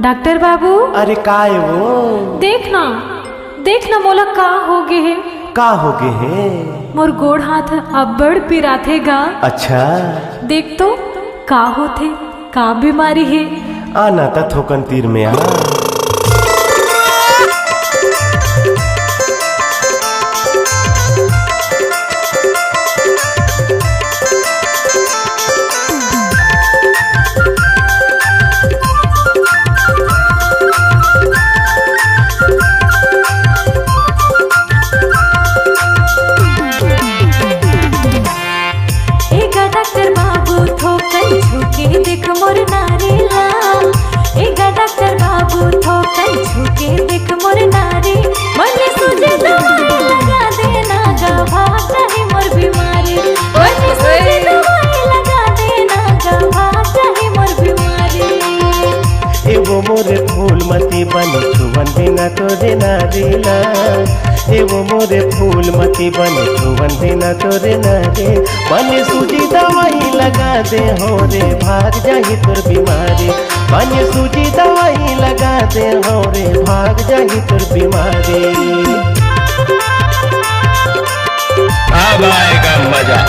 Doctor बाबू। अरे का है वो? देखना मोला का हो गे है। का हो गे है? मोर गोड़ हाथ अब्बड़ पिराथे गा। अच्छा देख तो का होथे, का बीमारी है? आना त थोकन तीर में आ। डॉक्टर बाबू थोकन छूके देख मोर नारीला। डॉक्टर बाबू थोकन छूके देख मोर नारी। मन सूझे दवाई लगा देना गा, भाग जाही मोर बीमारी। मन सूझे दवाई लगा देना गा, भाग जाही मोर बीमारी। एवो मोरे फूल मती बन छुवन बिना तोरे नारीला। एवो मोरे फूल मती बन छुवन बिना तोरे नारे। मन सूजी दवाई लगा दे हो रे, भाग जाही तोर बीमारी। मन सूजी दवाई लगा दे हो रे, भाग जाही तोर बीमारी। अब आएगा मजा।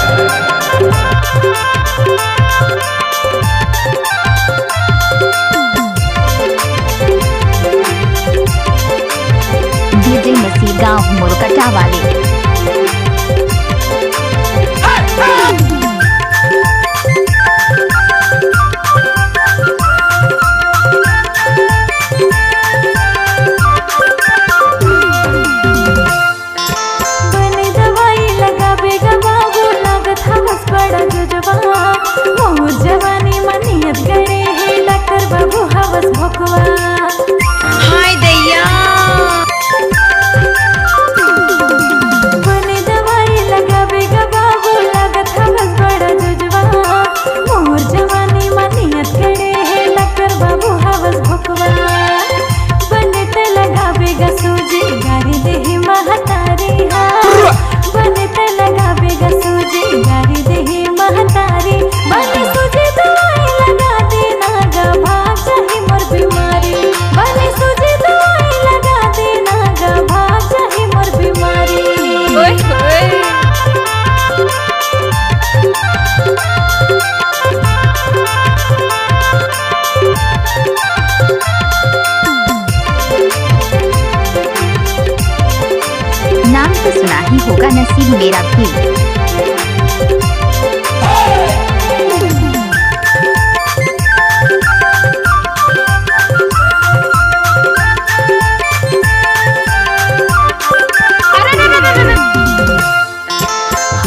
डीजे मसीह गाँव मुरकटा वाले। बने दवाई लगावेगा बाबू, लागत हवस बड़ा जुजवा। मोर जवानी मनियत करे है, डॉक्टर बाबू हवस भोकवा। हाय दैया बने दवाई लगावेगा बाबू, लागत हवस बड़ा जुजवा। मोर जवानी मनियत करे है, डॉक्टर बाबू हवस भोकवा। बने ते लगावेगा सूजी, गारी देही महतारी। बने ते लगावेगा सूजी, गारी देही महतारी। बने सूजी दवाई लगा देना गा, भाग जाही मोर बीमारी। बने सूजी दवाई लगा देना गा, भाग जाही मोर बीमारी। ओए होए नाम तो सुना ही होगा नसीब मेरा भी।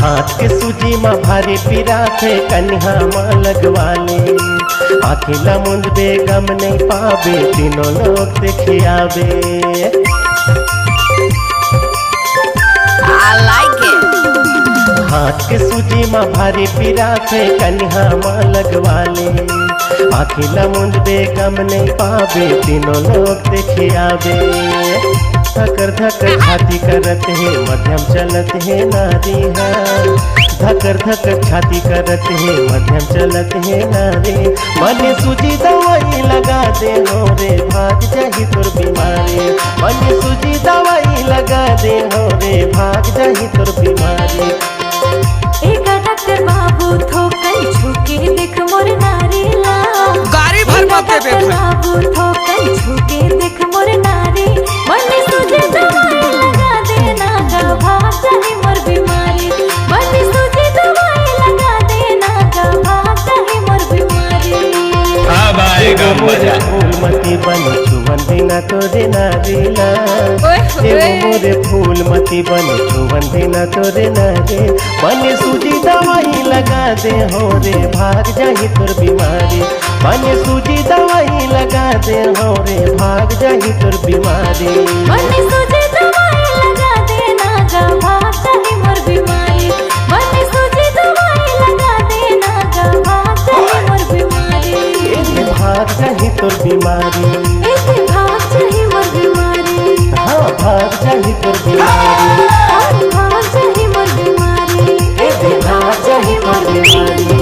हाथ के सूजी माँ भारी पीरा थे, कन्हा माँ लगवाले। आखिला मुंद बेगम नहीं पावे, तीनों लोग देखियावे। I like it। हाथ के सूजी माँ भारी पीरा थे, कन्हा माँ लगवाले। आखिला मुंद बेगम नहीं पावे, तीनों लोग देखियावे। धकर धकर छाती करत है, मध्यम चलत है नारी। धकर धकर छाती करत है, मध्यम चलत है नारी। मन सूजी दवाई लगा दे हो रे, भाग जाही तोर बीमारी। मन सूजी दवाई लगा दे हो रे, भाग जाही तोर बीमारी। डॉक्टर बाबू थोकन छूके देख मोर नारीला। गाड़ी भर मत दे डॉक्टर बाबू थोकन छूके देख मोर नारी। मन सूझे दवाई लगा देना गा, भाग जाही मोर बीमारी। मन सूझे दवाई लगा देना गा, भाग जाही मोर बीमारी। अब आएगा मजा। फूलमती बन छुवन बिना तोरे नारीला। ओए होए। एवो मोरे फूलमती बन छुवन बिना तोरे नारे। मन सूजी दवाई लगा दे हो रे, भाग जाही तोर बीमारी। मन सूजी दवाई लगा दे हो रे, भाग जाही तोर बीमारी। मन सूझे दवाई लगा देना गा, भाग जाही मोर बीमारी। मन सूझे दवाई लगा देना गा, भाग जाही मोर बीमारी। भाग जाही तोर बीमारी। भाग जाही मोर बीमारी। हाँ भाग जाही तोर बीमारी। भाग जाही मोर बीमारी। भाग जाही तोर बीमारी।